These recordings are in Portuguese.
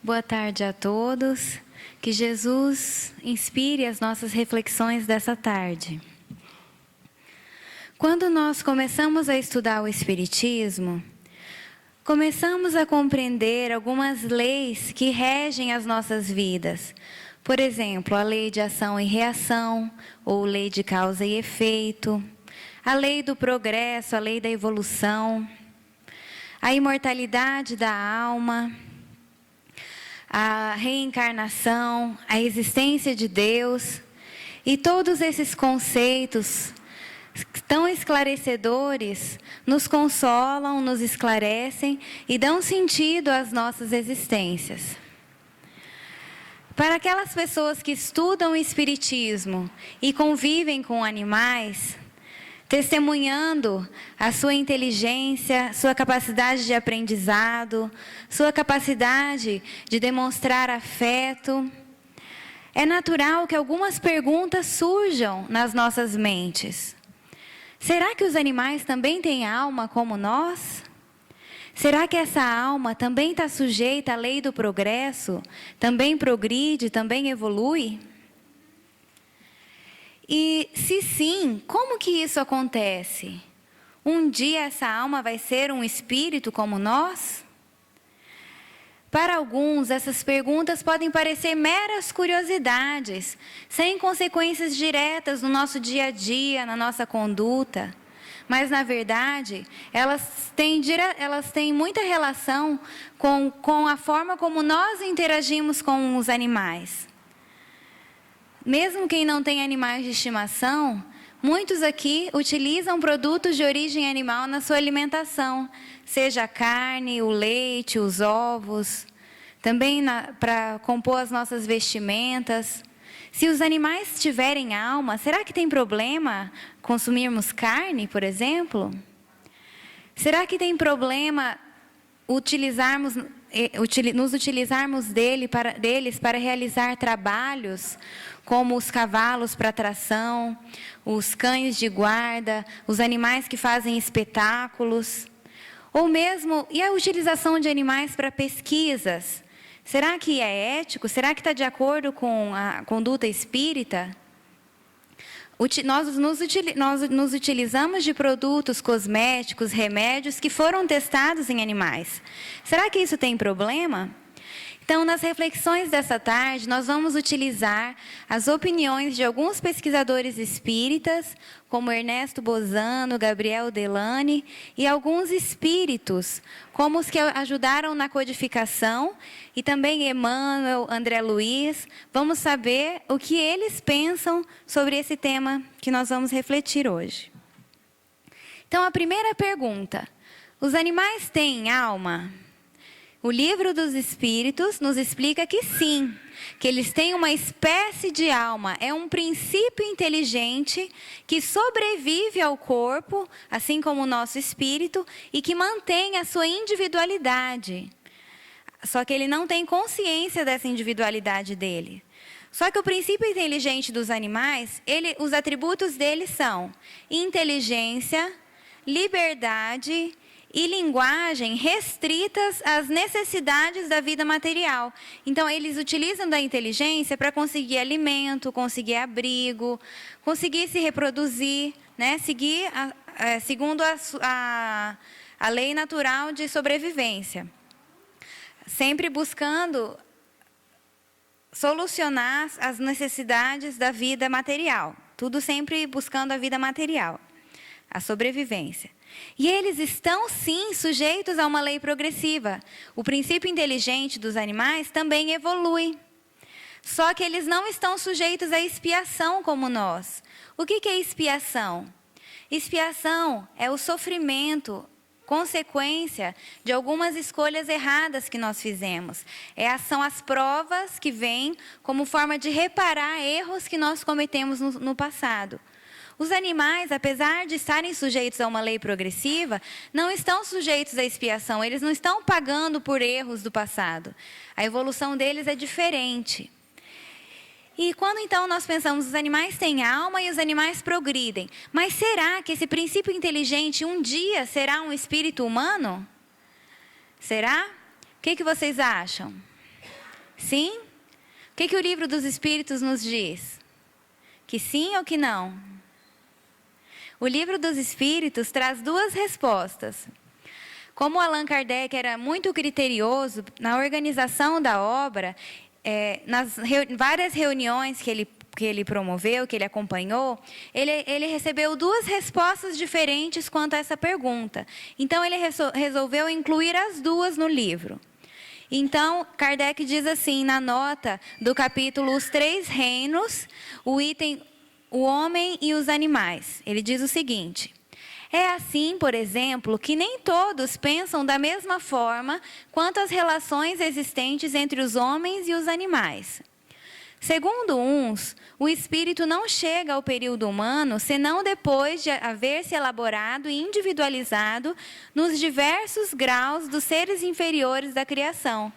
Boa tarde a todos. Que Jesus inspire as nossas reflexões dessa tarde. Quando nós começamos a estudar o Espiritismo, começamos a compreender algumas leis que regem as nossas vidas. Por exemplo, a lei de ação e reação, ou lei de causa e efeito, a lei do progresso, a lei da evolução, a imortalidade da alma, a reencarnação, a existência de Deus. E todos esses conceitos tão esclarecedores nos consolam, nos esclarecem e dão sentido às nossas existências. Para aquelas pessoas que estudam o Espiritismo e convivem com animais, testemunhando a sua inteligência, sua capacidade de aprendizado, sua capacidade de demonstrar afeto, é natural que algumas perguntas surjam nas nossas mentes. Será que os animais também têm alma como nós? Será que essa alma também está sujeita à lei do progresso? Também progride, também evolui? E se sim, como que isso acontece? Um dia essa alma vai ser um espírito como nós? Para alguns, essas perguntas podem parecer meras curiosidades, sem consequências diretas no nosso dia a dia, na nossa conduta. Mas, na verdade, elas têm muita relação com a forma como nós interagimos com os animais. Mesmo quem não tem animais de estimação, muitos aqui utilizam produtos de origem animal na sua alimentação, seja a carne, o leite, os ovos, também para compor as nossas vestimentas. Se os animais tiverem alma, será que tem problema consumirmos carne, por exemplo? Será que tem problema nos utilizarmos deles para realizar trabalhos, como os cavalos para tração, os cães de guarda, os animais que fazem espetáculos, ou mesmo, e a utilização de animais para pesquisas? Será que é ético? Será que está de acordo com a conduta espírita? Nós nos utilizamos de produtos cosméticos, remédios que foram testados em animais. Será que isso tem problema? Então, nas reflexões dessa tarde, nós vamos utilizar as opiniões de alguns pesquisadores espíritas, como Ernesto Bozano, Gabriel Delany, e alguns espíritos, como os que ajudaram na codificação, e também Emmanuel, André Luiz. Vamos saber o que eles pensam sobre esse tema que nós vamos refletir hoje. Então, a primeira pergunta: os animais têm alma? O Livro dos Espíritos nos explica que sim, que eles têm uma espécie de alma, é um princípio inteligente que sobrevive ao corpo, assim como o nosso espírito, e que mantém a sua individualidade. Só que ele não tem consciência dessa individualidade dele. Só que o princípio inteligente dos animais, os atributos dele são inteligência, liberdade e linguagem restritas às necessidades da vida material. Então, eles utilizam da inteligência para conseguir alimento, conseguir abrigo, conseguir se reproduzir, né? Segundo a lei natural de sobrevivência. Sempre buscando solucionar as necessidades da vida material. Tudo sempre buscando a vida material, a sobrevivência. E eles estão, sim, sujeitos a uma lei progressiva. O princípio inteligente dos animais também evolui. Só que eles não estão sujeitos à expiação como nós. O que é expiação? Expiação é o sofrimento, consequência de algumas escolhas erradas que nós fizemos. São as provas que vêm como forma de reparar erros que nós cometemos no passado. Os animais, apesar de estarem sujeitos a uma lei progressiva, não estão sujeitos à expiação, eles não estão pagando por erros do passado. A evolução deles é diferente. E quando então nós pensamos, os animais têm alma e os animais progridem, mas será que esse princípio inteligente um dia será um espírito humano? Será? O que vocês acham? Sim? O que o livro dos Espíritos nos diz? Que sim ou que não? O livro dos Espíritos traz duas respostas. Como Allan Kardec era muito criterioso na organização da obra, nas várias reuniões que ele promoveu, que ele acompanhou, ele recebeu duas respostas diferentes quanto a essa pergunta. Então, ele resolveu incluir as duas no livro. Então, Kardec diz assim, na nota do capítulo Os Três Reinos, o item O Homem e os Animais. Ele diz o seguinte: é assim, por exemplo, que nem todos pensam da mesma forma quanto às relações existentes entre os homens e os animais. Segundo uns, o espírito não chega ao período humano senão depois de haver se elaborado e individualizado nos diversos graus dos seres inferiores da criação.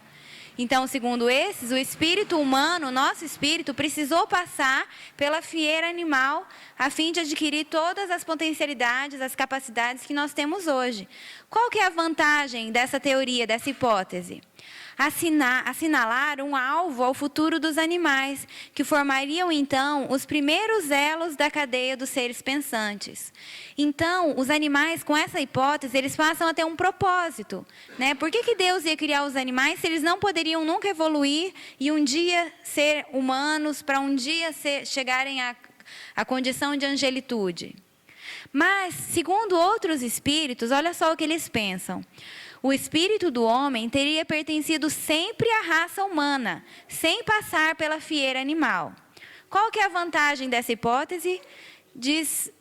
Então, segundo esses, o espírito humano, o nosso espírito, precisou passar pela fieira animal a fim de adquirir todas as potencialidades, as capacidades que nós temos hoje. Qual que é a vantagem dessa teoria, dessa hipótese? Assinalar um alvo ao futuro dos animais, que formariam, então, os primeiros elos da cadeia dos seres pensantes. Então, os animais, com essa hipótese, eles passam a ter um propósito, né? Por que Deus ia criar os animais se eles não poderiam nunca evoluir e um dia ser humanos, para um dia chegarem à condição de angelitude? Mas, segundo outros espíritos, olha só o que eles pensam. O espírito do homem teria pertencido sempre à raça humana, sem passar pela fieira animal. Qual que é a vantagem dessa hipótese? Diz,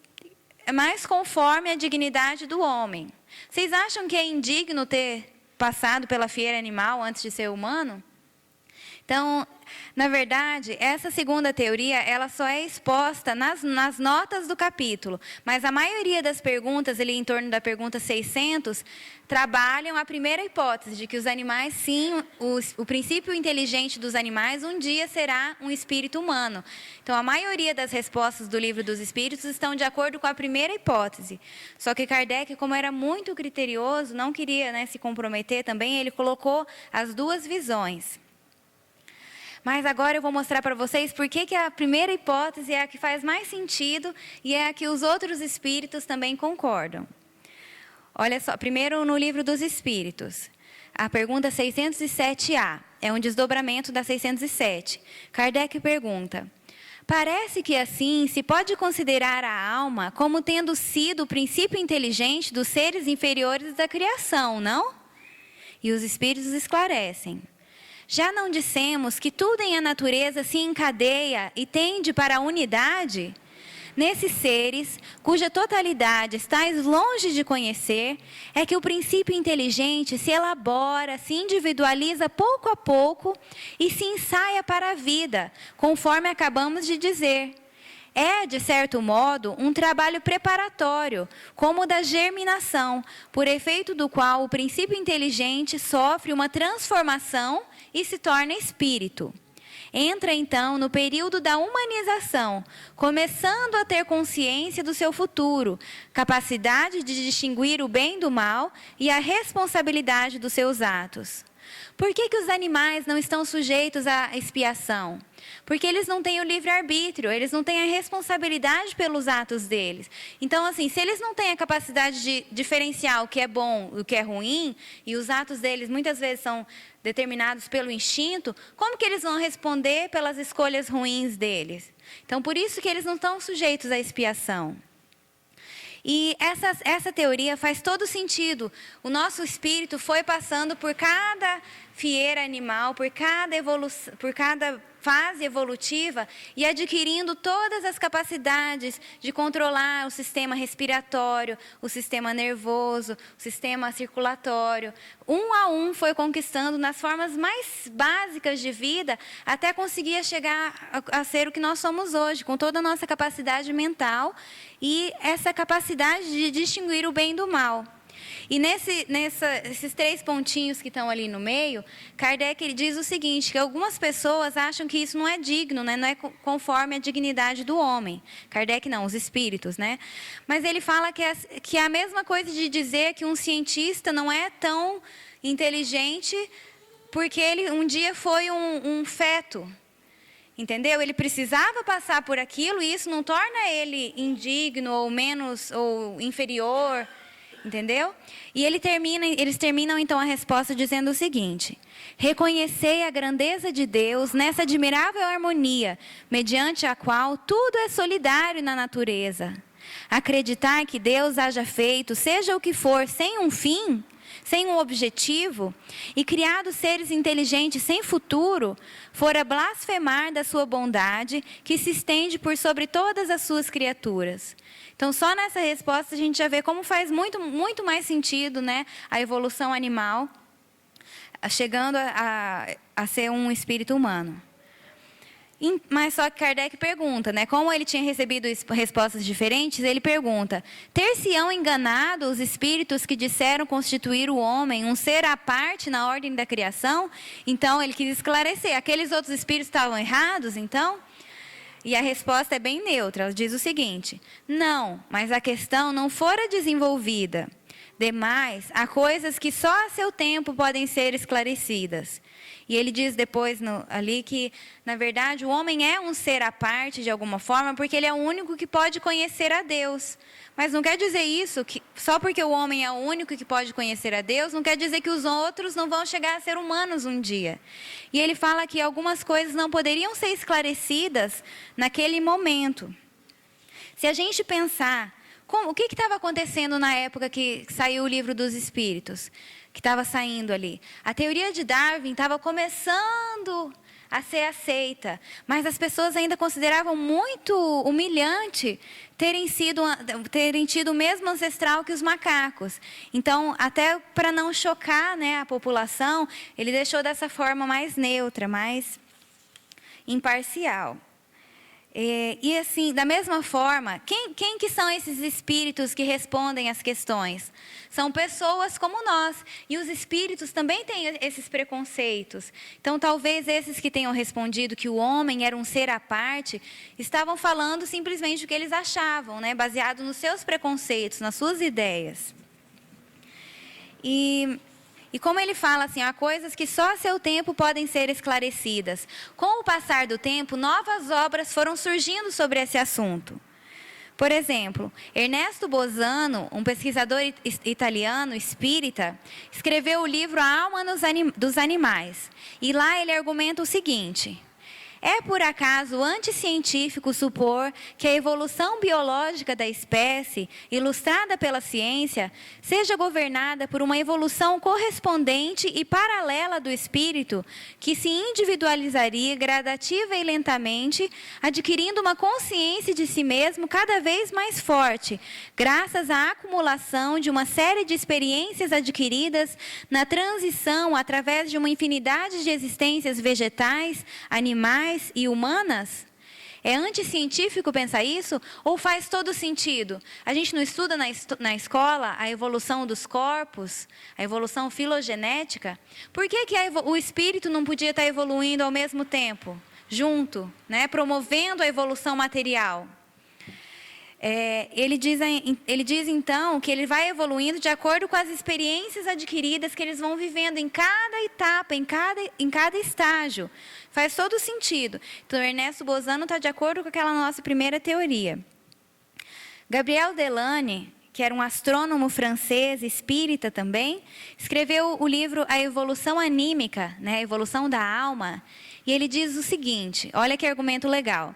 mais conforme a dignidade do homem. Vocês acham que é indigno ter passado pela fieira animal antes de ser humano? Então, na verdade, essa segunda teoria, ela só é exposta nas notas do capítulo, mas a maioria das perguntas, ali em torno da pergunta 600, trabalham a primeira hipótese, de que os animais, sim, o princípio inteligente dos animais, um dia será um espírito humano. Então, a maioria das respostas do Livro dos Espíritos estão de acordo com a primeira hipótese. Só que Kardec, como era muito criterioso, não queria, né, se comprometer também, ele colocou as duas visões. Mas agora eu vou mostrar para vocês por que a primeira hipótese é a que faz mais sentido e é a que os outros espíritos também concordam. Olha só, primeiro no Livro dos Espíritos, a pergunta 607A, é um desdobramento da 607. Kardec pergunta: parece que assim se pode considerar a alma como tendo sido o princípio inteligente dos seres inferiores da criação, não? E os espíritos esclarecem: já não dissemos que tudo em a natureza se encadeia e tende para a unidade? Nesses seres, cuja totalidade estás longe de conhecer, é que o princípio inteligente se elabora, se individualiza pouco a pouco e se ensaia para a vida, conforme acabamos de dizer. É, de certo modo, um trabalho preparatório, como o da germinação, por efeito do qual o princípio inteligente sofre uma transformação e se torna espírito. Entra, então, no período da humanização, começando a ter consciência do seu futuro, capacidade de distinguir o bem do mal e a responsabilidade dos seus atos. Por que os animais não estão sujeitos à expiação? Porque eles não têm o livre-arbítrio, eles não têm a responsabilidade pelos atos deles. Então, assim, se eles não têm a capacidade de diferenciar o que é bom e o que é ruim, e os atos deles muitas vezes são determinados pelo instinto, como que eles vão responder pelas escolhas ruins deles? Então, por isso que eles não estão sujeitos à expiação. E essa teoria faz todo sentido. O nosso espírito foi passando por cada fieira animal, por cada fase evolutiva e adquirindo todas as capacidades de controlar o sistema respiratório, o sistema nervoso, o sistema circulatório. Um a um foi conquistando nas formas mais básicas de vida até conseguir chegar a ser o que nós somos hoje, com toda a nossa capacidade mental e essa capacidade de distinguir o bem do mal. E esses 3 pontinhos que estão ali no meio, Kardec ele diz o seguinte, que algumas pessoas acham que isso não é digno, né? Não é conforme a dignidade do homem. Kardec não, os espíritos, né? Mas ele fala que é a mesma coisa de dizer que um cientista não é tão inteligente porque ele um dia foi um feto. Entendeu? Ele precisava passar por aquilo e isso não torna ele indigno ou menos ou inferior, entendeu? E eles terminam então a resposta dizendo o seguinte: reconhecei a grandeza de Deus nessa admirável harmonia, mediante a qual tudo é solidário na natureza. Acreditar que Deus haja feito, seja o que for, sem um fim, sem um objetivo, e criado seres inteligentes sem futuro, fora blasfemar da sua bondade, que se estende por sobre todas as suas criaturas. Então, só nessa resposta a gente já vê como faz muito, muito mais sentido, né, a evolução animal, chegando a ser um espírito humano. Mas só que Kardec pergunta, né? Como ele tinha recebido respostas diferentes, ele pergunta: ter-se-ão enganado os espíritos que disseram constituir o homem um ser à parte na ordem da criação? Então, ele quis esclarecer. Aqueles outros espíritos estavam errados, então? E a resposta é bem neutra. Ela diz o seguinte: não, mas a questão não fora desenvolvida. Demais, há coisas que só a seu tempo podem ser esclarecidas. E ele diz depois ali que, na verdade, o homem é um ser à parte de alguma forma, porque ele é o único que pode conhecer a Deus. Mas não quer dizer isso, que só porque o homem é o único que pode conhecer a Deus, não quer dizer que os outros não vão chegar a ser humanos um dia. E ele fala que algumas coisas não poderiam ser esclarecidas naquele momento. Se a gente pensar, o que estava acontecendo na época que saiu o Livro dos Espíritos? Que estava saindo ali. A teoria de Darwin estava começando a ser aceita, mas as pessoas ainda consideravam muito humilhante terem tido o mesmo ancestral que os macacos. Então, até para não chocar, né, a população, ele deixou dessa forma mais neutra, mais imparcial. E assim, da mesma forma, quem que são esses espíritos que respondem às questões? São pessoas como nós. E os espíritos também têm esses preconceitos. Então, talvez esses que tenham respondido que o homem era um ser à parte, estavam falando simplesmente o que eles achavam, né? Baseado nos seus preconceitos, nas suas ideias. E como ele fala assim, há coisas que só a seu tempo podem ser esclarecidas. Com o passar do tempo, novas obras foram surgindo sobre esse assunto. Por exemplo, Ernesto Bosano, um pesquisador italiano espírita, escreveu o livro A Alma dos Animais. E lá ele argumenta o seguinte: é por acaso anticientífico supor que a evolução biológica da espécie, ilustrada pela ciência, seja governada por uma evolução correspondente e paralela do espírito, que se individualizaria gradativa e lentamente, adquirindo uma consciência de si mesmo cada vez mais forte, graças à acumulação de uma série de experiências adquiridas na transição através de uma infinidade de existências vegetais, animais e humanas? É anticientífico pensar isso? Ou faz todo sentido? A gente não estuda na escola a evolução dos corpos, a evolução filogenética? Por que o espírito não podia estar evoluindo ao mesmo tempo, junto, né? Promovendo a evolução material? Ele diz então que ele vai evoluindo de acordo com as experiências adquiridas que eles vão vivendo em cada etapa, em cada estágio. Faz todo sentido. Então, Ernesto Bosano está de acordo com aquela nossa primeira teoria. Gabriel Delane, que era um astrônomo francês, espírita também, escreveu o livro A Evolução Anímica, né, a evolução da alma. E ele diz o seguinte, olha que argumento legal: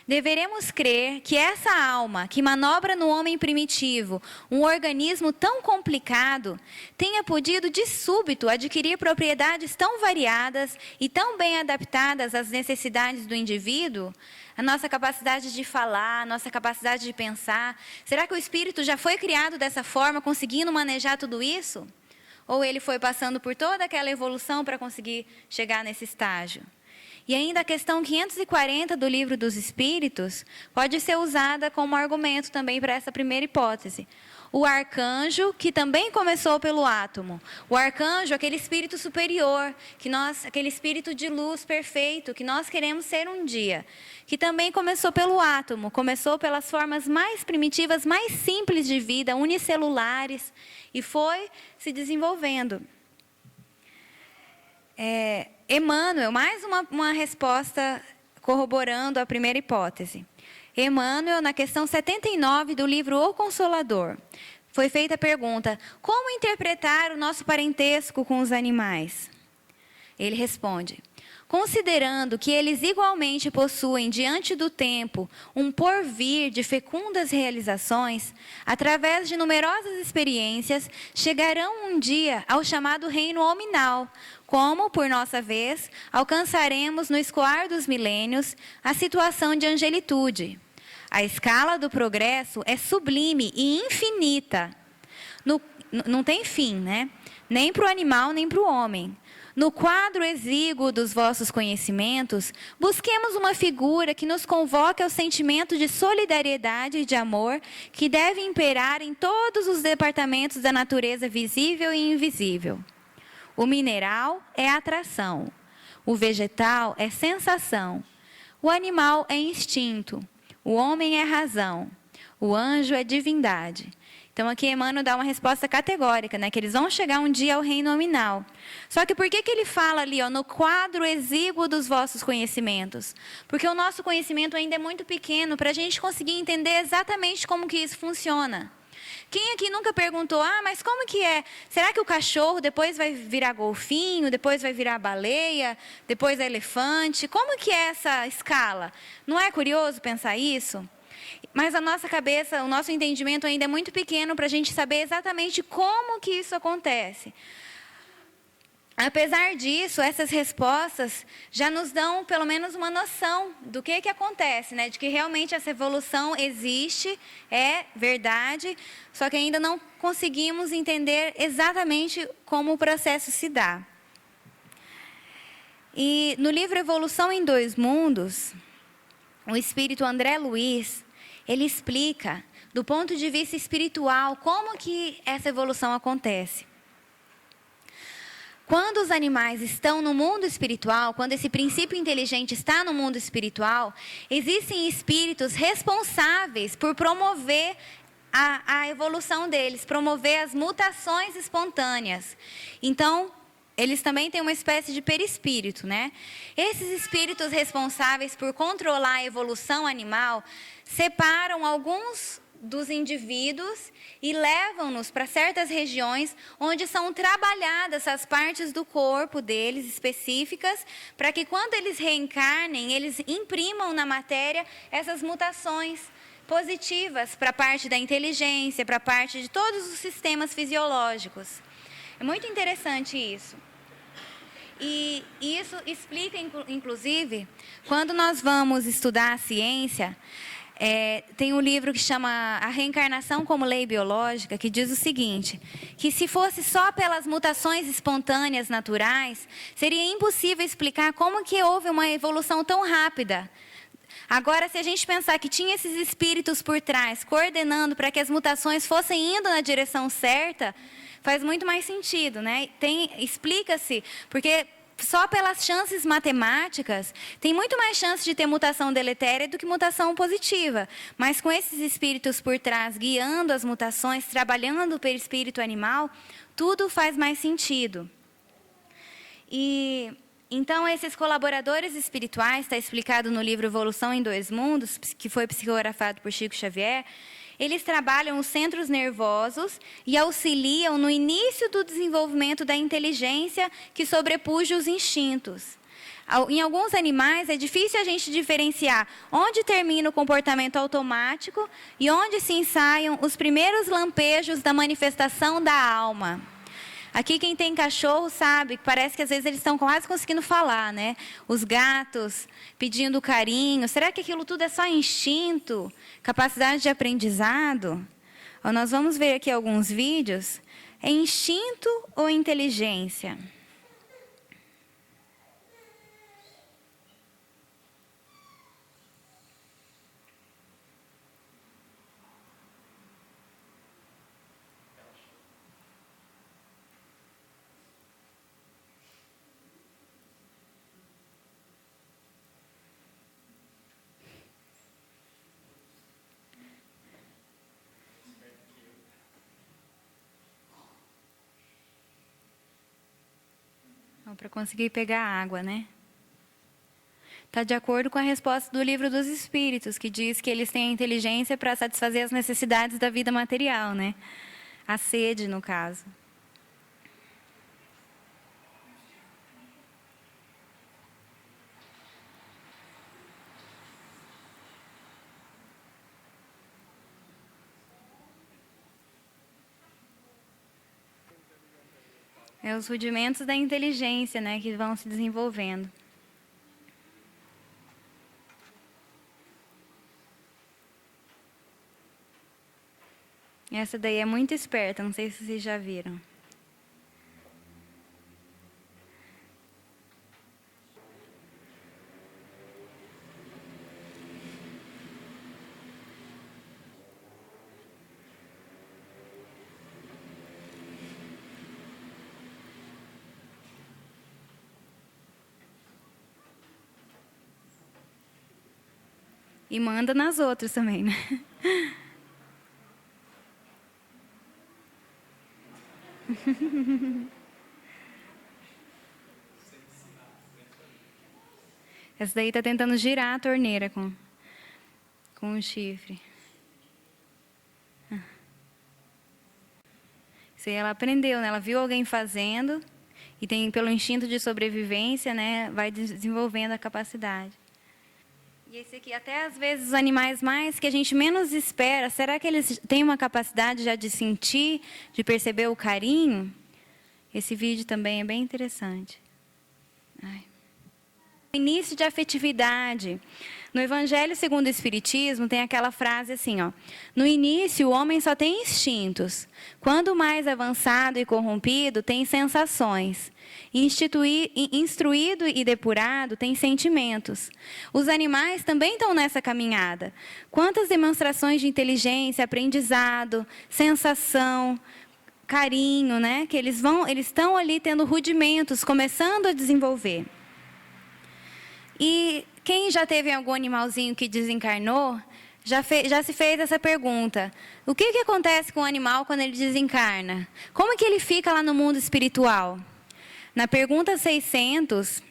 deveremos crer que essa alma, que manobra no homem primitivo um organismo tão complicado, tenha podido de súbito adquirir propriedades tão variadas e tão bem adaptadas às necessidades do indivíduo, a nossa capacidade de falar, a nossa capacidade de pensar. Será que o espírito já foi criado dessa forma, conseguindo manejar tudo isso? Ou ele foi passando por toda aquela evolução para conseguir chegar nesse estágio? E ainda a questão 540 do Livro dos Espíritos pode ser usada como argumento também para essa primeira hipótese. O arcanjo, que também começou pelo átomo. O arcanjo, aquele espírito superior, aquele espírito de luz perfeito, que nós queremos ser um dia. Que também começou pelo átomo, começou pelas formas mais primitivas, mais simples de vida, unicelulares, e foi se desenvolvendo. Emmanuel, mais uma resposta corroborando a primeira hipótese. Emmanuel, na questão 79 do livro O Consolador, foi feita a pergunta: como interpretar o nosso parentesco com os animais? Ele responde: considerando que eles igualmente possuem diante do tempo um porvir de fecundas realizações, através de numerosas experiências, chegarão um dia ao chamado reino hominal, como, por nossa vez, alcançaremos no escoar dos milênios a situação de angelitude. A escala do progresso é sublime e infinita. Não tem fim, né? Nem para o animal, nem para o homem. No quadro exíguo dos vossos conhecimentos, busquemos uma figura que nos convoque ao sentimento de solidariedade e de amor que deve imperar em todos os departamentos da natureza visível e invisível. O mineral é atração, o vegetal é sensação, o animal é instinto, o homem é razão, o anjo é divindade. Então, aqui Emmanuel dá uma resposta categórica, né? Que eles vão chegar um dia ao reino nominal. Só que por que ele fala ali, no quadro exíguo dos vossos conhecimentos? Porque o nosso conhecimento ainda é muito pequeno para a gente conseguir entender exatamente como que isso funciona. Quem aqui nunca perguntou, mas como que é? Será que o cachorro depois vai virar golfinho, depois vai virar baleia, depois é elefante? Como que é essa escala? Não é curioso pensar isso? Mas a nossa cabeça, o nosso entendimento ainda é muito pequeno para a gente saber exatamente como que isso acontece. Apesar disso, essas respostas já nos dão pelo menos uma noção do que acontece, né? De que realmente essa evolução existe, é verdade, só que ainda não conseguimos entender exatamente como o processo se dá. E no livro Evolução em Dois Mundos, o espírito André Luiz, ele explica, do ponto de vista espiritual, como que essa evolução acontece. Quando os animais estão no mundo espiritual, quando esse princípio inteligente está no mundo espiritual, existem espíritos responsáveis por promover a evolução deles, promover as mutações espontâneas. Então, eles também têm uma espécie de perispírito, né? Esses espíritos responsáveis por controlar a evolução animal separam alguns dos indivíduos e levam-nos para certas regiões onde são trabalhadas as partes do corpo deles específicas, para que quando eles reencarnem, eles imprimam na matéria essas mutações positivas para a parte da inteligência, para a parte de todos os sistemas fisiológicos. É muito interessante isso. E isso explica, inclusive, quando nós vamos estudar a ciência, tem um livro que chama A Reencarnação como Lei Biológica, que diz o seguinte, que se fosse só pelas mutações espontâneas naturais, seria impossível explicar como que houve uma evolução tão rápida. Agora, se a gente pensar que tinha esses espíritos por trás, coordenando para que as mutações fossem indo na direção certa, faz muito mais sentido, né? Explica-se, porque só pelas chances matemáticas, tem muito mais chance de ter mutação deletéria do que mutação positiva. Mas com esses espíritos por trás, guiando as mutações, trabalhando pelo espírito animal, tudo faz mais sentido. E então, esses colaboradores espirituais, está explicado no livro Evolução em Dois Mundos, que foi psicografado por Chico Xavier, eles trabalham os centros nervosos e auxiliam no início do desenvolvimento da inteligência que sobrepuja os instintos. Em alguns animais, é difícil a gente diferenciar onde termina o comportamento automático e onde se ensaiam os primeiros lampejos da manifestação da alma. Aqui quem tem cachorro sabe que parece que às vezes eles estão quase conseguindo falar, né? Os gatos pedindo carinho. Será que aquilo tudo é só instinto? Capacidade de aprendizado? Nós vamos ver aqui alguns vídeos. É instinto ou inteligência? Para conseguir pegar água, né? Está de acordo com a resposta do Livro dos Espíritos, que diz que eles têm a inteligência para satisfazer as necessidades da vida material, né? A sede, no caso. É os rudimentos da inteligência, né, que vão se desenvolvendo. Essa daí é muito esperta, não sei se vocês já viram. E manda nas outras também, né? Essa daí está tentando girar a torneira com o chifre. Isso aí ela aprendeu, né? Ela viu alguém fazendo e tem, pelo instinto de sobrevivência, né, vai desenvolvendo a capacidade. E esse aqui, até às vezes os animais mais que a gente menos espera, será que eles têm uma capacidade já de sentir, de perceber o carinho? Esse vídeo também é bem interessante. Ai. Início de afetividade. No Evangelho segundo o Espiritismo tem aquela frase assim, ó: no início o homem só tem instintos. Quando mais avançado e corrompido, tem sensações. Instruído e depurado, tem sentimentos. Os animais também estão nessa caminhada. Quantas demonstrações de inteligência, aprendizado, sensação, carinho, né? Que eles estão ali tendo rudimentos, começando a desenvolver. E quem já teve algum animalzinho que desencarnou, já se fez essa pergunta. O que acontece com o animal quando ele desencarna? Como que ele fica lá no mundo espiritual? Na pergunta 600,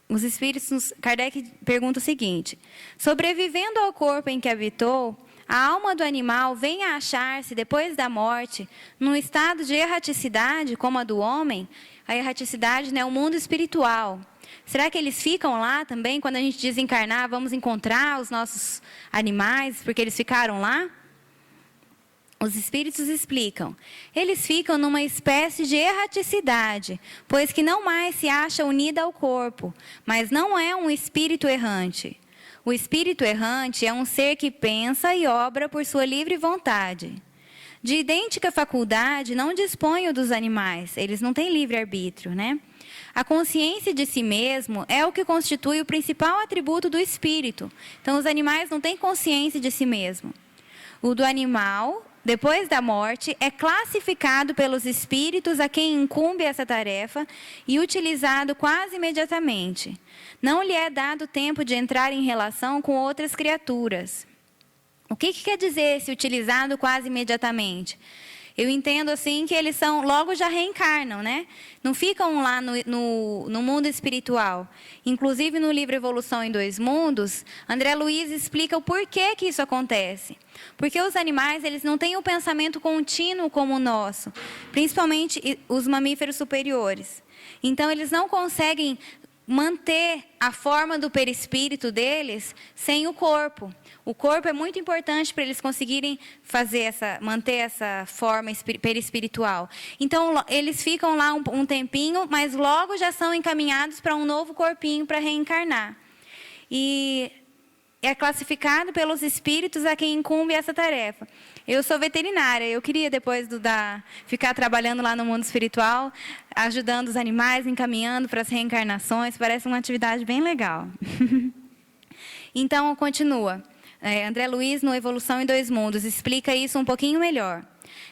os espíritos, Kardec pergunta o seguinte: sobrevivendo ao corpo em que habitou, a alma do animal vem a achar-se, depois da morte, num estado de erraticidade, como a do homem? A erraticidade, né, é o mundo espiritual. Será que eles ficam lá também? Quando a gente desencarnar, vamos encontrar os nossos animais, porque eles ficaram lá? Os espíritos explicam. Eles ficam numa espécie de erraticidade, pois que não mais se acha unida ao corpo, mas não é um espírito errante. O espírito errante é um ser que pensa e obra por sua livre vontade. De idêntica faculdade não dispõe o dos animais, eles não têm livre-arbítrio, né? A consciência de si mesmo é o que constitui o principal atributo do espírito. Então, os animais não têm consciência de si mesmo. O do animal, depois da morte, é classificado pelos espíritos a quem incumbe essa tarefa e utilizado quase imediatamente. Não lhe é dado tempo de entrar em relação com outras criaturas. O que quer dizer esse utilizado quase imediatamente? Eu entendo assim que eles logo já reencarnam, né? Não ficam lá no mundo espiritual. Inclusive no livro Evolução em Dois Mundos, André Luiz explica o porquê que isso acontece. Porque os animais, eles não têm um pensamento contínuo como o nosso, principalmente os mamíferos superiores. Então eles não conseguem manter a forma do perispírito sem o corpo. O corpo é muito importante para eles conseguirem manter essa forma perispiritual. Então, eles ficam lá um tempinho, mas logo já são encaminhados para um novo corpinho para reencarnar. E é classificado pelos espíritos a quem incumbe essa tarefa. Eu sou veterinária, eu queria depois ficar trabalhando lá no mundo espiritual, ajudando os animais, encaminhando para as reencarnações, parece uma atividade bem legal. Então, continua. André Luiz, no Evolução em Dois Mundos, explica isso um pouquinho melhor.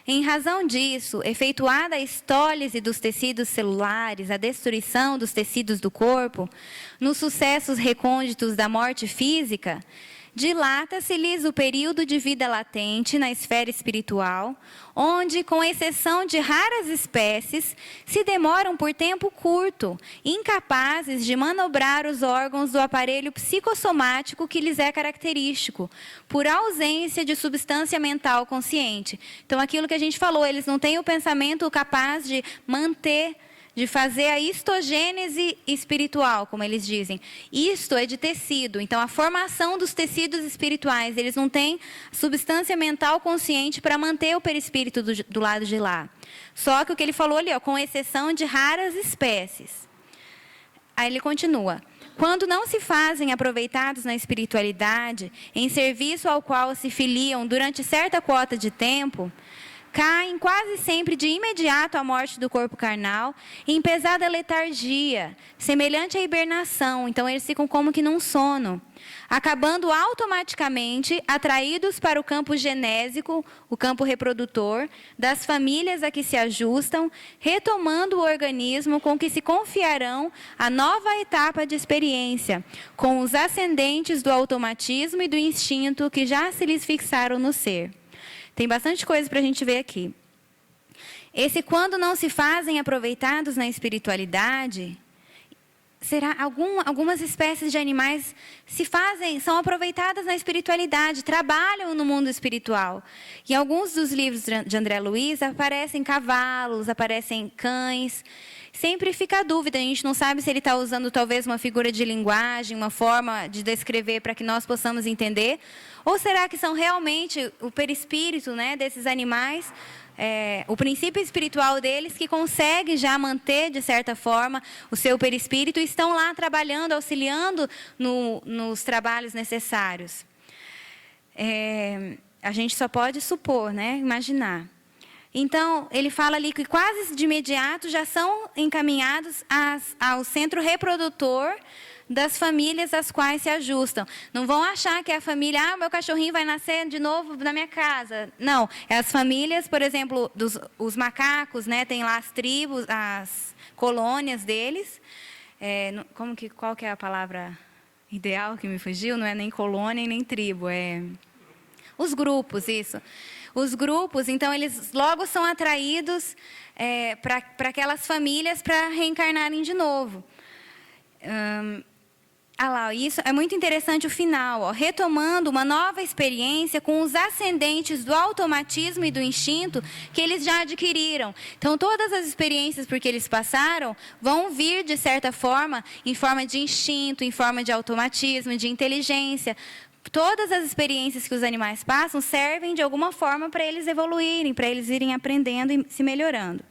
Em razão disso, efetuada a estólise dos tecidos celulares, a destruição dos tecidos do corpo, nos sucessos recônditos da morte física, dilata-se-lhes o período de vida latente na esfera espiritual, onde, com exceção de raras espécies, se demoram por tempo curto, incapazes de manobrar os órgãos do aparelho psicossomático que lhes é característico, por ausência de substância mental consciente. Então, aquilo que a gente falou, eles não têm o pensamento capaz de manter, de fazer a histogênese espiritual, como eles dizem. Isto é de tecido. Então, a formação dos tecidos espirituais, eles não têm substância mental consciente para manter o perispírito do lado de lá. Só que o que ele falou ali, ó, com exceção de raras espécies. Aí ele continua. Quando não se fazem aproveitados na espiritualidade, em serviço ao qual se filiam durante certa quota de tempo, caem quase sempre de imediato à morte do corpo carnal, em pesada letargia, semelhante à hibernação. Então, eles ficam como que num sono, acabando automaticamente atraídos para o campo genésico, o campo reprodutor, das famílias a que se ajustam, retomando o organismo com que se confiarão a nova etapa de experiência, com os ascendentes do automatismo e do instinto que já se lhes fixaram no ser. Tem bastante coisa para a gente ver aqui. Esse quando não se fazem aproveitados na espiritualidade, será algumas espécies de animais são aproveitadas na espiritualidade, trabalham no mundo espiritual. Em alguns dos livros de André Luiz aparecem cavalos, aparecem cães. Sempre fica a dúvida, a gente não sabe se ele está usando talvez uma figura de linguagem, uma forma de descrever para que nós possamos entender, ou será que são realmente o perispírito, né, desses animais, o princípio espiritual deles que consegue já manter, de certa forma, o seu perispírito e estão lá trabalhando, auxiliando nos trabalhos necessários. A gente só pode supor, né, imaginar. Então, ele fala ali que quase de imediato já são encaminhados ao centro reprodutor das famílias às quais se ajustam. Não vão achar que é a família, meu cachorrinho vai nascer de novo na minha casa. Não, é as famílias, por exemplo, os macacos, né, tem lá as tribos, as colônias deles. Qual que é a palavra ideal que me fugiu? Não é nem colônia nem tribo, os grupos, isso. Os grupos, então, eles logo são atraídos para aquelas famílias para reencarnarem de novo. Isso é muito interessante o final, ó, retomando uma nova experiência com os ascendentes do automatismo e do instinto que eles já adquiriram. Então, todas as experiências por que eles passaram vão vir, de certa forma, em forma de instinto, em forma de automatismo, de inteligência. Todas as experiências que os animais passam servem de alguma forma para eles evoluírem, para eles irem aprendendo e se melhorando.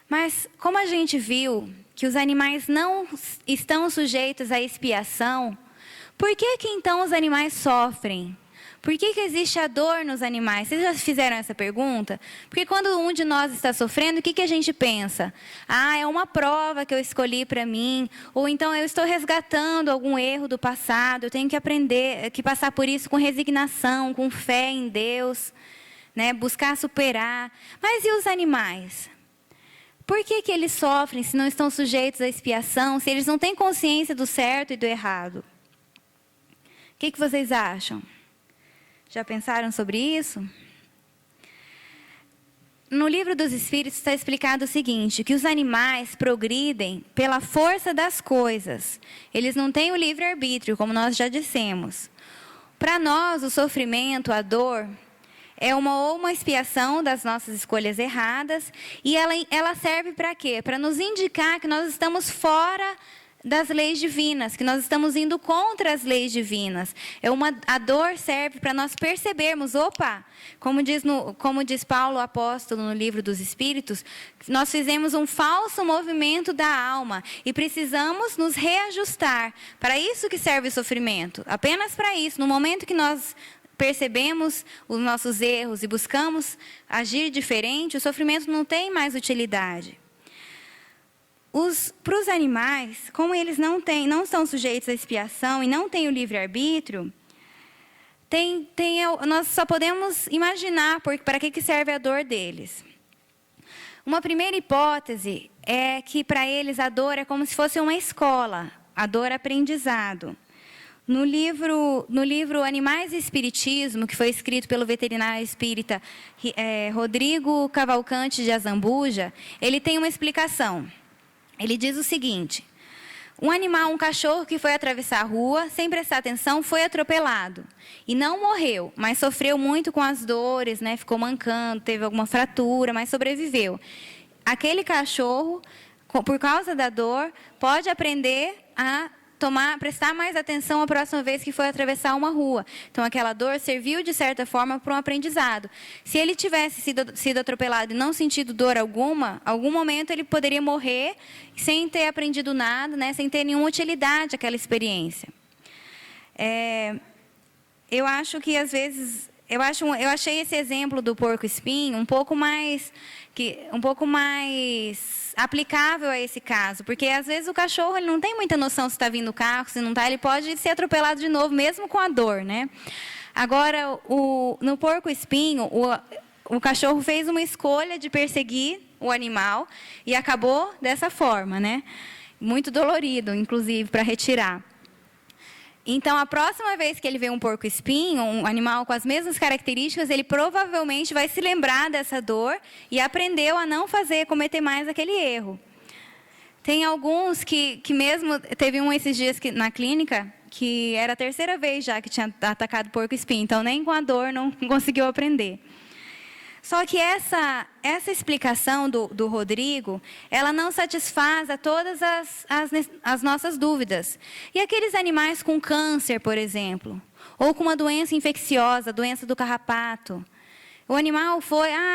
Mas, como a gente viu que os animais não estão sujeitos à expiação, por que então os animais sofrem? Por que existe a dor nos animais? Vocês já fizeram essa pergunta? Porque quando um de nós está sofrendo, o que a gente pensa? É uma prova que eu escolhi para mim. Ou então eu estou resgatando algum erro do passado. Eu tenho que aprender, que passar por isso com resignação, com fé em Deus, né? Buscar superar. Mas e os animais? Por que eles sofrem se não estão sujeitos à expiação, se eles não têm consciência do certo e do errado? O que vocês acham? Já pensaram sobre isso? No livro dos Espíritos está explicado o seguinte, que os animais progridem pela força das coisas. Eles não têm o livre-arbítrio, como nós já dissemos. Para nós, o sofrimento, a dor, é uma expiação das nossas escolhas erradas. E ela serve para quê? Para nos indicar que nós estamos fora das leis divinas, que nós estamos indo contra as leis divinas. A dor serve para nós percebermos, como diz Paulo apóstolo no livro dos Espíritos, nós fizemos um falso movimento da alma e precisamos nos reajustar. Para isso que serve o sofrimento, apenas para isso. No momento que nós percebemos os nossos erros e buscamos agir diferente, o sofrimento não tem mais utilidade. Para os animais, como eles não estão sujeitos à expiação e não têm o livre-arbítrio, nós só podemos imaginar para que serve a dor deles. Uma primeira hipótese é que para eles a dor é como se fosse uma escola, a dor é aprendizado. No livro Animais e Espiritismo, que foi escrito pelo veterinário espírita Rodrigo Cavalcante de Azambuja, ele tem uma explicação. Ele diz o seguinte: um cachorro que foi atravessar a rua, sem prestar atenção, foi atropelado. E não morreu, mas sofreu muito com as dores, né? Ficou mancando, teve alguma fratura, mas sobreviveu. Aquele cachorro, por causa da dor, pode aprender a prestar mais atenção a próxima vez que for atravessar uma rua. Então, aquela dor serviu, de certa forma, para um aprendizado. Se ele tivesse sido atropelado e não sentido dor alguma, algum momento ele poderia morrer sem ter aprendido nada, né, sem ter nenhuma utilidade aquela experiência. Eu acho que, às vezes, eu achei esse exemplo do porco-espinho um pouco mais aplicável a esse caso, porque às vezes o cachorro ele não tem muita noção se está vindo o carro, se não está, ele pode ser atropelado de novo, mesmo com a dor, né? Agora, no porco-espinho, o cachorro fez uma escolha de perseguir o animal e acabou dessa forma, né? Muito dolorido, inclusive, para retirar. Então, a próxima vez que ele vê um porco-espinho, um animal com as mesmas características, ele provavelmente vai se lembrar dessa dor e aprendeu a não cometer mais aquele erro. Tem alguns que mesmo... Teve um esses dias na clínica, que era a terceira vez já que tinha atacado porco-espinho, então nem com a dor não conseguiu aprender. Só que essa explicação do Rodrigo, ela não satisfaz a todas as nossas dúvidas. E aqueles animais com câncer, por exemplo, ou com uma doença infecciosa, doença do carrapato. O animal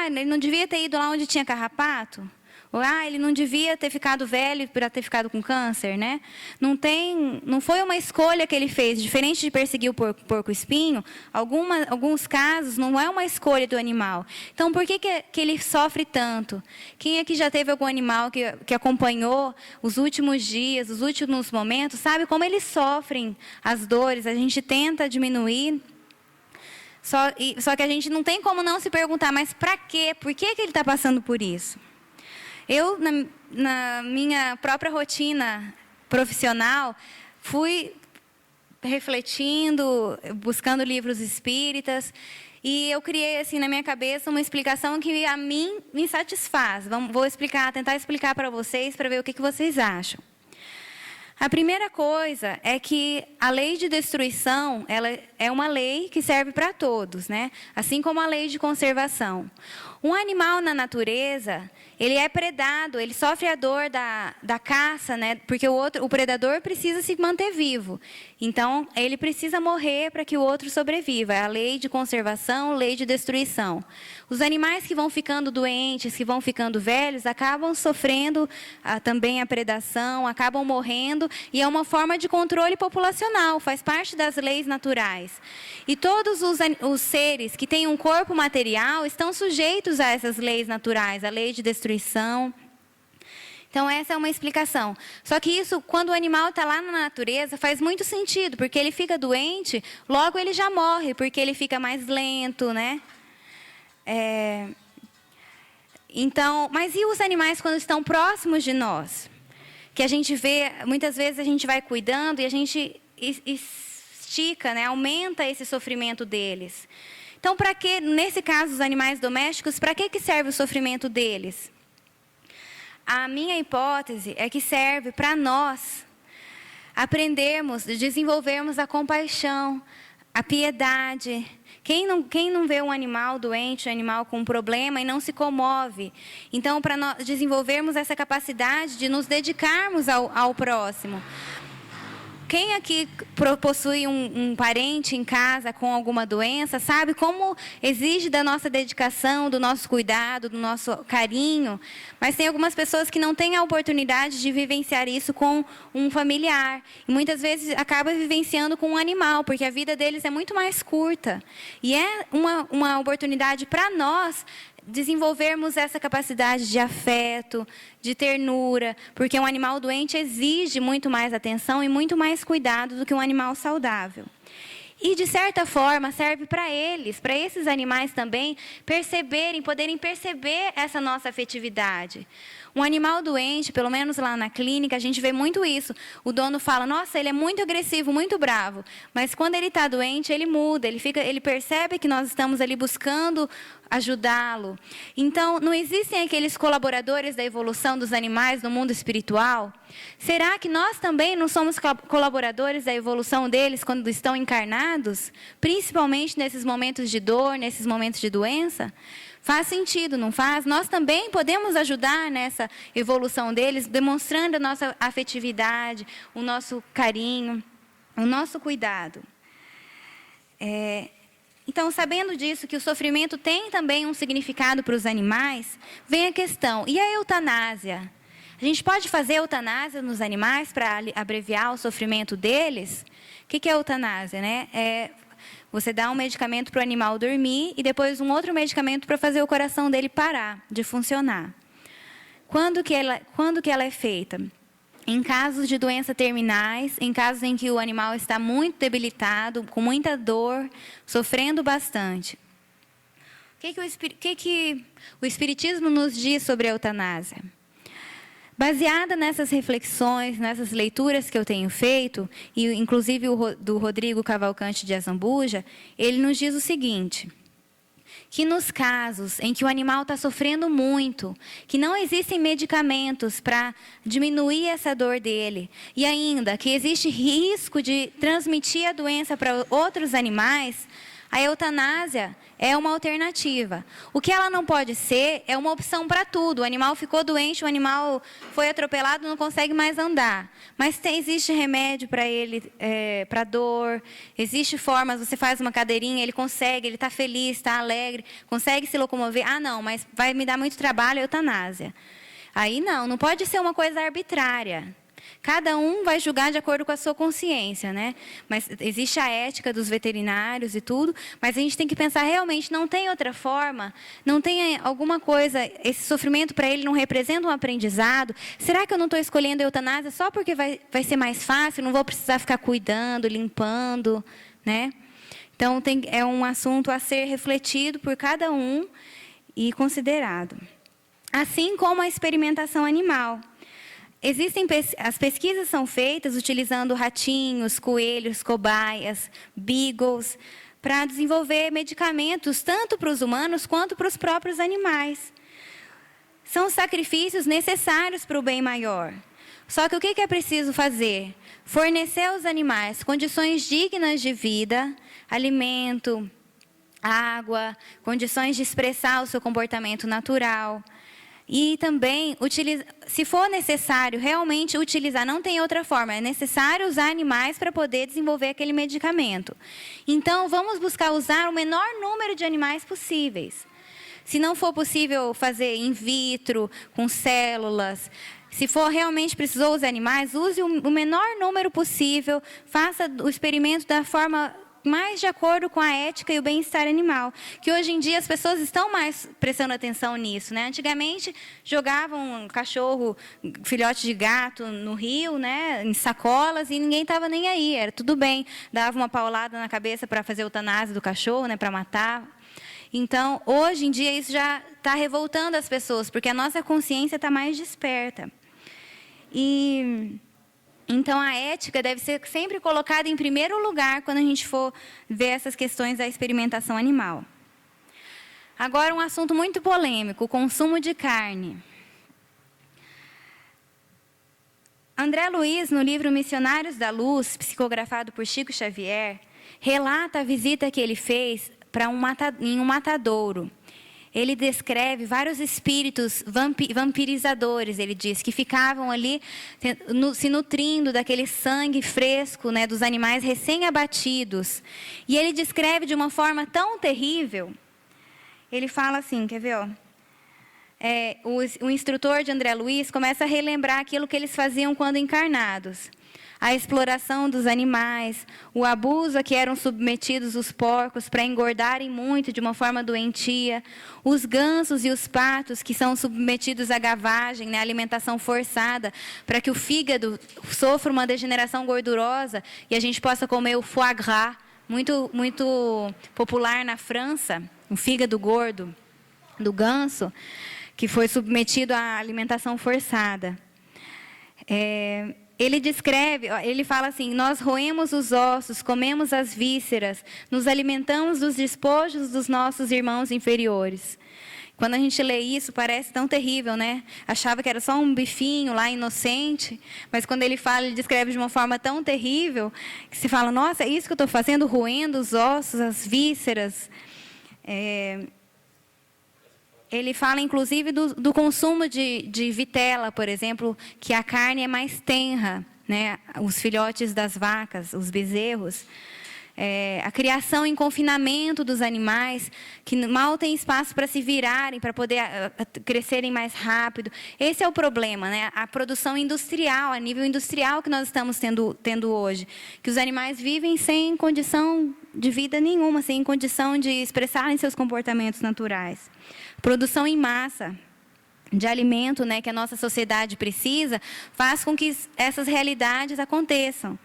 ele não devia ter ido lá onde tinha carrapato? Ou, ele não devia ter ficado velho para ter ficado com câncer, né? Não foi uma escolha que ele fez. Diferente de perseguir o porco-espinho, alguns casos não é uma escolha do animal. Então, por que ele sofre tanto? Quem aqui já teve algum animal que acompanhou os últimos dias, os últimos momentos, sabe como eles sofrem as dores? A gente tenta diminuir. Só que a gente não tem como não se perguntar, mas para quê? Por que ele está passando por isso? Eu, na minha própria rotina profissional, fui refletindo, buscando livros espíritas, e eu criei assim na minha cabeça uma explicação que a mim me satisfaz. Vou tentar explicar para vocês, para ver o que vocês acham. A primeira coisa é que a lei de destruição, ela é uma lei que serve para todos, né? Assim como a lei de conservação. Um animal na natureza, ele é predado, ele sofre a dor da caça, né? Porque o predador precisa se manter vivo. Então, ele precisa morrer para que o outro sobreviva. É a lei de conservação, lei de destruição. Os animais que vão ficando doentes, que vão ficando velhos, acabam sofrendo também a predação, acabam morrendo, e é uma forma de controle populacional, faz parte das leis naturais. E todos os seres que têm um corpo material estão sujeitos a essas leis naturais, a lei de destruição. Então, essa é uma explicação. Só que isso, quando o animal está lá na natureza, faz muito sentido, porque ele fica doente, logo ele já morre, porque ele fica mais lento, né? Então, mas e os animais quando estão próximos de nós? Que a gente vê, muitas vezes a gente vai cuidando e a gente estica, né? Aumenta esse sofrimento deles. Então, para que, nesse caso, os animais domésticos, para que serve o sofrimento deles? A minha hipótese é que serve para nós aprendermos, desenvolvermos a compaixão, a piedade. Quem não vê um animal doente, um animal com um problema e não se comove? Então, para nós desenvolvermos essa capacidade de nos dedicarmos ao próximo. Quem aqui possui um parente em casa com alguma doença, sabe como exige da nossa dedicação, do nosso cuidado, do nosso carinho. Mas tem algumas pessoas que não têm a oportunidade de vivenciar isso com um familiar. E muitas vezes acaba vivenciando com um animal, porque a vida deles é muito mais curta. E é uma oportunidade para nós desenvolvermos essa capacidade de afeto, de ternura, porque um animal doente exige muito mais atenção e muito mais cuidado do que um animal saudável. E, de certa forma, serve para eles, para esses animais também, poderem perceber essa nossa afetividade. Um animal doente, pelo menos lá na clínica, a gente vê muito isso. O dono fala, nossa, ele é muito agressivo, muito bravo. Mas quando ele está doente, ele muda, ele percebe que nós estamos ali buscando ajudá-lo. Então, não existem aqueles colaboradores da evolução dos animais no mundo espiritual? Será que nós também não somos colaboradores da evolução deles quando estão encarnados? Principalmente nesses momentos de dor, nesses momentos de doença? Faz sentido, não faz? Nós também podemos ajudar nessa evolução deles, demonstrando a nossa afetividade, o nosso carinho, o nosso cuidado. Então, sabendo disso, que o sofrimento tem também um significado para os animais, vem a questão, e a eutanásia? A gente pode fazer eutanásia nos animais para abreviar o sofrimento deles? O que é eutanásia, né? Você dá um medicamento para o animal dormir e depois um outro medicamento para fazer o coração dele parar de funcionar. Quando que ela é feita? Em casos de doenças terminais, em casos em que o animal está muito debilitado, com muita dor, sofrendo bastante. O que o Espiritismo nos diz sobre a eutanásia? Baseada nessas reflexões, nessas leituras que eu tenho feito, e inclusive do Rodrigo Cavalcante de Azambuja, ele nos diz o seguinte, que nos casos em que o animal está sofrendo muito, que não existem medicamentos para diminuir essa dor dele, e ainda que existe risco de transmitir a doença para outros animais, a eutanásia é uma alternativa. O que ela não pode ser é uma opção para tudo. O animal ficou doente, o animal foi atropelado, não consegue mais andar. Mas existe remédio para ele, para dor, existe formas, você faz uma cadeirinha, ele consegue, ele está feliz, está alegre, consegue se locomover. Ah, não, mas vai me dar muito trabalho, eutanásia. Aí não pode ser uma coisa arbitrária. Cada um vai julgar de acordo com a sua consciência, né? Mas existe a ética dos veterinários e tudo, mas a gente tem que pensar realmente, não tem outra forma? Não tem alguma coisa, esse sofrimento para ele não representa um aprendizado? Será que eu não estou escolhendo a eutanásia só porque vai ser mais fácil, não vou precisar ficar cuidando, limpando, né? Então, é um assunto a ser refletido por cada um e considerado. Assim como a experimentação animal. As pesquisas são feitas utilizando ratinhos, coelhos, cobaias, beagles, para desenvolver medicamentos tanto para os humanos quanto para os próprios animais. São sacrifícios necessários para o bem maior. Só que o que é preciso fazer? Fornecer aos animais condições dignas de vida, alimento, água, condições de expressar o seu comportamento natural. E também, se for necessário realmente utilizar, não tem outra forma, é necessário usar animais para poder desenvolver aquele medicamento. Então, vamos buscar usar o menor número de animais possíveis. Se não for possível fazer in vitro, com células, se for realmente precisou usar animais, use o menor número possível, faça o experimento da forma mais de acordo com a ética e o bem-estar animal. Que hoje em dia as pessoas estão mais prestando atenção nisso, né? Antigamente jogavam um cachorro, filhote de gato no rio, né? Em sacolas, e ninguém estava nem aí, era tudo bem. Dava uma paulada na cabeça para fazer eutanásia do cachorro, né? Para matar. Então, hoje em dia isso já está revoltando as pessoas, porque a nossa consciência está mais desperta. Então, a ética deve ser sempre colocada em primeiro lugar quando a gente for ver essas questões da experimentação animal. Agora, um assunto muito polêmico, o consumo de carne. André Luiz, no livro Missionários da Luz, psicografado por Chico Xavier, relata a visita que ele fez em um matadouro. Ele descreve vários espíritos vampirizadores, ele diz, que ficavam ali se nutrindo daquele sangue fresco, né, dos animais recém-abatidos. E ele descreve de uma forma tão terrível, ele fala assim, quer ver? O instrutor de André Luiz começa a relembrar aquilo que eles faziam quando encarnados. A exploração dos animais, o abuso a que eram submetidos os porcos para engordarem muito de uma forma doentia, os gansos e os patos que são submetidos à gavagem, né, alimentação forçada, para que o fígado sofra uma degeneração gordurosa e a gente possa comer o foie gras, muito popular na França, o fígado gordo do ganso, que foi submetido à alimentação forçada. Ele descreve, ele fala assim: nós roemos os ossos, comemos as vísceras, nos alimentamos dos despojos dos nossos irmãos inferiores. Quando a gente lê isso, parece tão terrível, né? Achava que era só um bifinho lá, inocente, mas quando ele fala, ele descreve de uma forma tão terrível, que se fala: nossa, é isso que eu estou fazendo, roendo os ossos, as vísceras. Ele fala, inclusive, do consumo de vitela, por exemplo, que a carne é mais tenra, né? Os filhotes das vacas, os bezerros. A criação em confinamento dos animais, que mal tem espaço para se virarem, para poder crescerem mais rápido. Esse é o problema, né? A produção industrial, a nível industrial que nós estamos tendo hoje. Que os animais vivem sem condição de vida nenhuma, sem condição de expressarem seus comportamentos naturais. Produção em massa de alimento, né, que a nossa sociedade precisa, faz com que essas realidades aconteçam.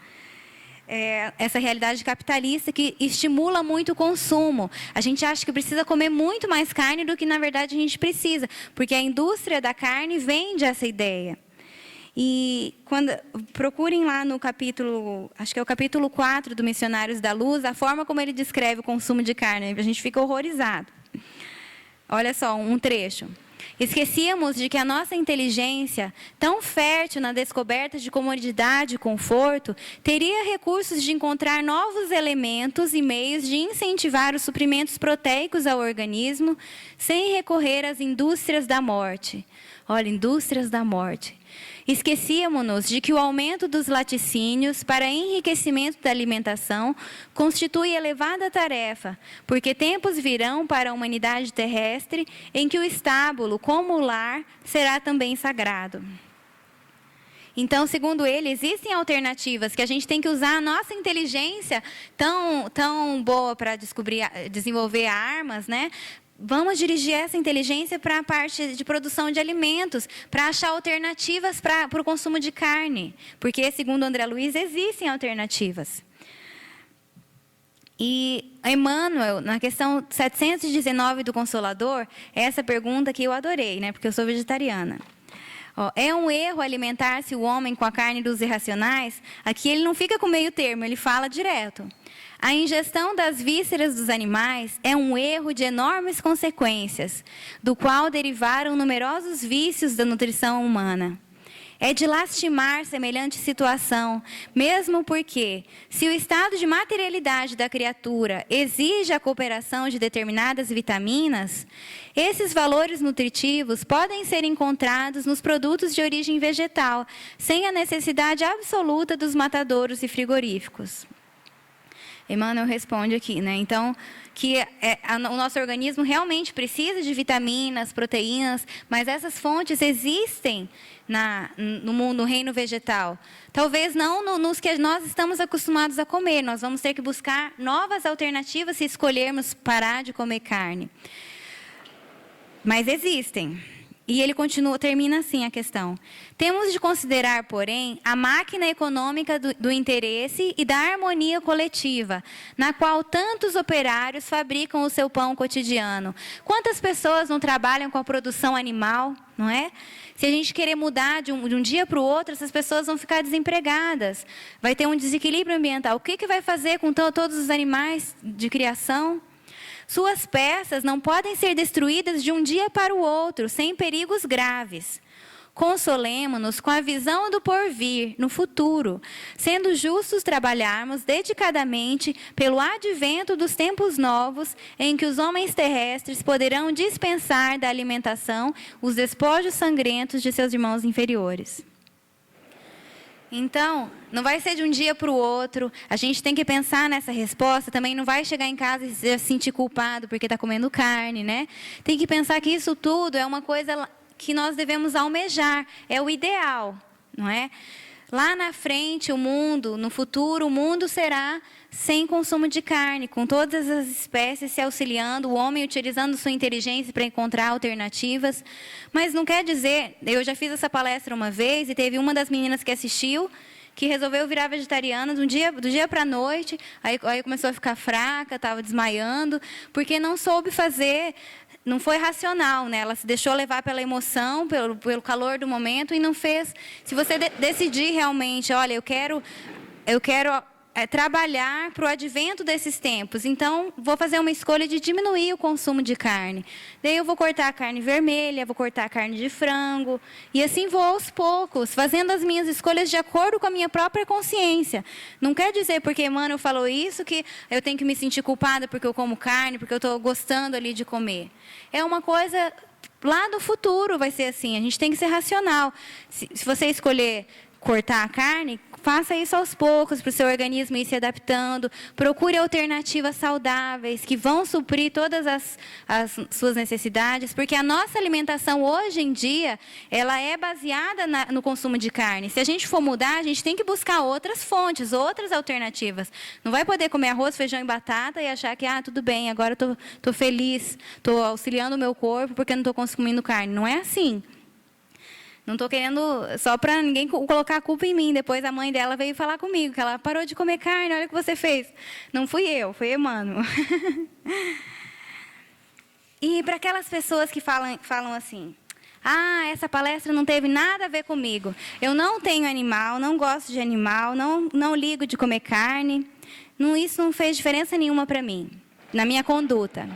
Essa realidade capitalista que estimula muito o consumo. A gente acha que precisa comer muito mais carne do que, na verdade, a gente precisa, porque a indústria da carne vende essa ideia. E procurem lá no capítulo, acho que é o capítulo 4 do Missionários da Luz, a forma como ele descreve o consumo de carne, a gente fica horrorizado. Olha só, um trecho. Esquecíamos de que a nossa inteligência, tão fértil na descoberta de comodidade e conforto, teria recursos de encontrar novos elementos e meios de incentivar os suprimentos proteicos ao organismo, sem recorrer às indústrias da morte. Olha, indústrias da morte. Esquecíamos-nos de que o aumento dos laticínios para enriquecimento da alimentação constitui elevada tarefa, porque tempos virão para a humanidade terrestre em que o estábulo, como o lar, será também sagrado. Então, segundo ele, existem alternativas que a gente tem que usar a nossa inteligência tão boa para desenvolver armas, né? Vamos dirigir essa inteligência para a parte de produção de alimentos, para achar alternativas para o consumo de carne. Porque, segundo André Luiz, existem alternativas. E Emmanuel, na questão 719 do Consolador, essa pergunta que eu adorei, né? Porque eu sou vegetariana. É um erro alimentar-se o homem com a carne dos irracionais? Aqui ele não fica com meio termo, ele fala direto. A ingestão das vísceras dos animais é um erro de enormes consequências, do qual derivaram numerosos vícios da nutrição humana. É de lastimar semelhante situação, mesmo porque, se o estado de materialidade da criatura exige a cooperação de determinadas vitaminas, esses valores nutritivos podem ser encontrados nos produtos de origem vegetal, sem a necessidade absoluta dos matadouros e frigoríficos. Emmanuel responde aqui, né? Então, que o nosso organismo realmente precisa de vitaminas, proteínas, mas essas fontes existem no reino vegetal. Talvez não nos que nós estamos acostumados a comer. Nós vamos ter que buscar novas alternativas se escolhermos parar de comer carne. Mas existem. E ele termina assim a questão. Temos de considerar, porém, a máquina econômica do interesse e da harmonia coletiva, na qual tantos operários fabricam o seu pão cotidiano. Quantas pessoas não trabalham com a produção animal, não é? Se a gente querer mudar de um dia para o outro, essas pessoas vão ficar desempregadas. Vai ter um desequilíbrio ambiental. O que vai fazer com todos os animais de criação? Suas peças não podem ser destruídas de um dia para o outro, sem perigos graves. Consolemo-nos com a visão do porvir, no futuro, sendo justos trabalharmos dedicadamente pelo advento dos tempos novos, em que os homens terrestres poderão dispensar da alimentação os despojos sangrentos de seus irmãos inferiores. Então, não vai ser de um dia para o outro. A gente tem que pensar nessa resposta. Também não vai chegar em casa e se sentir culpado porque está comendo carne, né? Tem que pensar que isso tudo é uma coisa que nós devemos almejar. É o ideal, não é? Lá na frente, no futuro, o mundo será sem consumo de carne, com todas as espécies se auxiliando, o homem utilizando sua inteligência para encontrar alternativas. Mas não quer dizer, eu já fiz essa palestra uma vez e teve uma das meninas que assistiu, que resolveu virar vegetariana do dia para a noite, aí começou a ficar fraca, estava desmaiando, porque não soube fazer, não foi racional, né? Ela se deixou levar pela emoção, pelo calor do momento e não fez. Se você decidir realmente, olha, eu quero trabalhar para o advento desses tempos. Então, vou fazer uma escolha de diminuir o consumo de carne. Daí eu vou cortar a carne vermelha, vou cortar a carne de frango. E assim vou aos poucos, fazendo as minhas escolhas de acordo com a minha própria consciência. Não quer dizer porque Emmanuel falou isso que eu tenho que me sentir culpada porque eu como carne, porque eu estou gostando ali de comer. É uma coisa... Lá no futuro vai ser assim. A gente tem que ser racional. Se você escolher cortar a carne, faça isso aos poucos para o seu organismo ir se adaptando. Procure alternativas saudáveis que vão suprir todas as suas necessidades, porque a nossa alimentação hoje em dia, ela é baseada no consumo de carne. Se a gente for mudar, a gente tem que buscar outras fontes, outras alternativas. Não vai poder comer arroz, feijão e batata e achar que, tudo bem, agora eu estou feliz, estou auxiliando o meu corpo porque não estou consumindo carne. Não é assim. Não estou querendo, só para ninguém colocar a culpa em mim. Depois a mãe dela veio falar comigo, que ela parou de comer carne, olha o que você fez. Não fui eu, foi Emmanuel. E para aquelas pessoas que falam assim, essa palestra não teve nada a ver comigo. Eu não tenho animal, não gosto de animal, não ligo de comer carne. Isso não fez diferença nenhuma para mim, na minha conduta.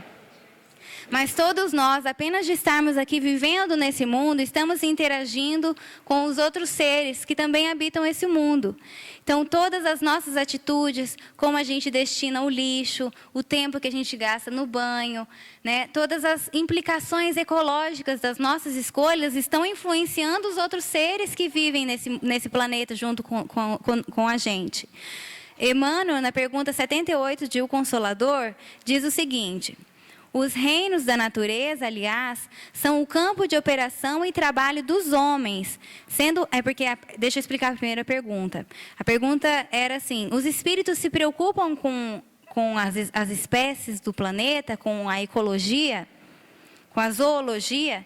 Mas todos nós, apenas de estarmos aqui vivendo nesse mundo, estamos interagindo com os outros seres que também habitam esse mundo. Então, todas as nossas atitudes, como a gente destina o lixo, o tempo que a gente gasta no banho, né, todas as implicações ecológicas das nossas escolhas estão influenciando os outros seres que vivem nesse planeta junto com a gente. Emmanuel, na pergunta 78 de O Consolador, diz o seguinte: os reinos da natureza, aliás, são o campo de operação e trabalho dos homens. Deixa eu explicar a primeira pergunta. A pergunta era assim: os espíritos se preocupam com as espécies do planeta, com a ecologia, com a zoologia?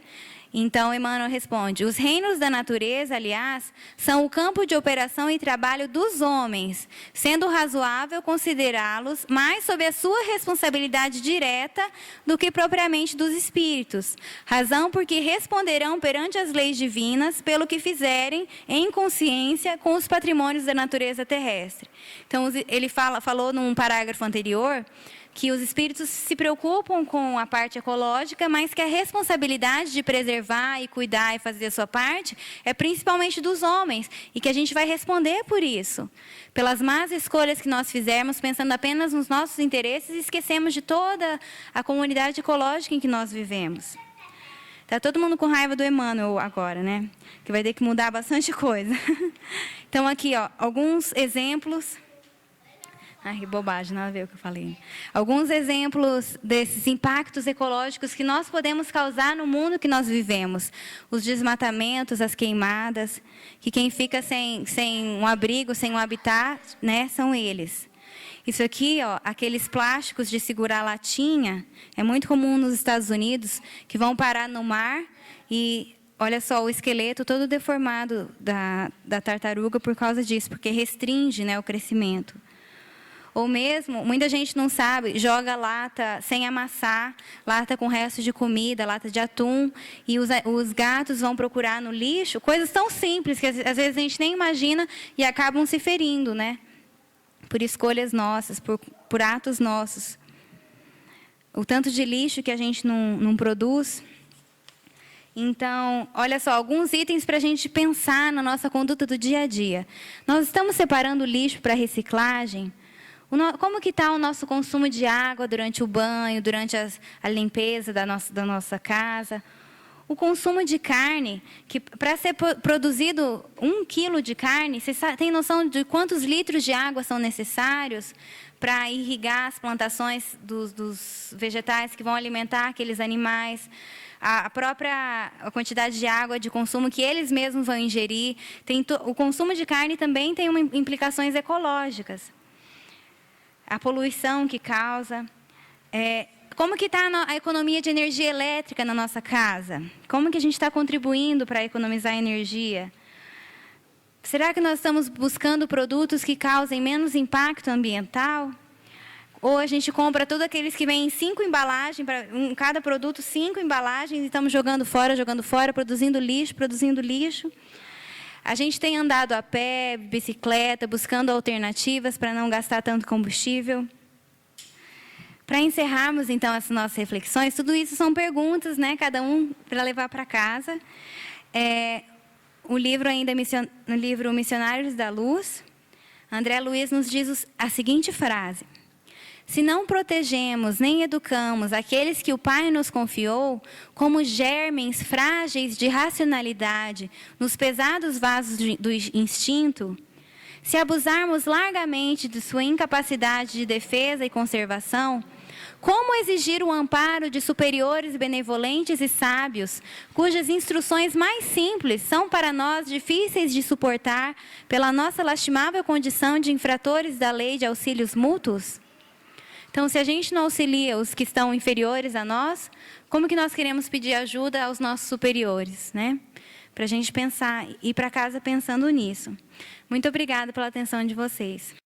Então, Emmanuel responde: os reinos da natureza, aliás, são o campo de operação e trabalho dos homens, sendo razoável considerá-los mais sob a sua responsabilidade direta do que propriamente dos espíritos. Razão porque responderão perante as leis divinas pelo que fizerem em consciência com os patrimônios da natureza terrestre. Então, ele falou num parágrafo anterior que os espíritos se preocupam com a parte ecológica, mas que a responsabilidade de preservar e cuidar e fazer a sua parte é principalmente dos homens, e que a gente vai responder por isso. Pelas más escolhas que nós fizermos, pensando apenas nos nossos interesses, e esquecemos de toda a comunidade ecológica em que nós vivemos. Está todo mundo com raiva do Emmanuel agora, né? Que vai ter que mudar bastante coisa. Então, aqui, alguns exemplos... que bobagem, nada a ver o que eu falei. Alguns exemplos desses impactos ecológicos que nós podemos causar no mundo que nós vivemos. Os desmatamentos, as queimadas, que quem fica sem um abrigo, sem um habitat, né, são eles. Isso aqui, aqueles plásticos de segurar latinha, é muito comum nos Estados Unidos, que vão parar no mar e... Olha só, o esqueleto todo deformado da tartaruga por causa disso, porque restringe, né, o crescimento. Ou mesmo, muita gente não sabe, joga lata sem amassar, lata com resto de comida, lata de atum, e os gatos vão procurar no lixo, coisas tão simples que às vezes a gente nem imagina e acabam se ferindo, né? Por escolhas nossas, por atos nossos. O tanto de lixo que a gente não produz. Então, olha só, alguns itens para a gente pensar na nossa conduta do dia a dia. Nós estamos separando o lixo para reciclagem? Como que está o nosso consumo de água durante o banho, durante a limpeza da nossa casa? O consumo de carne, que para ser produzido 1 quilo de carne, você tem noção de quantos litros de água são necessários para irrigar as plantações dos vegetais que vão alimentar aqueles animais? A própria quantidade de água de consumo que eles mesmos vão ingerir. O consumo de carne também tem implicações ecológicas. A poluição que causa. Como que está a economia de energia elétrica na nossa casa? Como que a gente está contribuindo para economizar energia? Será que nós estamos buscando produtos que causem menos impacto ambiental? Ou a gente compra todos aqueles que vêm em 5 embalagens, em cada produto 5 embalagens, e estamos jogando fora, produzindo lixo. A gente tem andado a pé, bicicleta, buscando alternativas para não gastar tanto combustível. Para encerrarmos, então, essas nossas reflexões, tudo isso são perguntas, né, cada um para levar para casa. O livro ainda, no livro Missionários da Luz, André Luiz nos diz a seguinte frase: se não protegemos nem educamos aqueles que o Pai nos confiou, como germens frágeis de racionalidade nos pesados vasos do instinto, se abusarmos largamente de sua incapacidade de defesa e conservação, como exigir o amparo de superiores benevolentes e sábios, cujas instruções mais simples são para nós difíceis de suportar pela nossa lastimável condição de infratores da lei de auxílios mútuos? Então, se a gente não auxilia os que estão inferiores a nós, como que nós queremos pedir ajuda aos nossos superiores, né? Para a gente pensar, ir para casa pensando nisso. Muito obrigada pela atenção de vocês.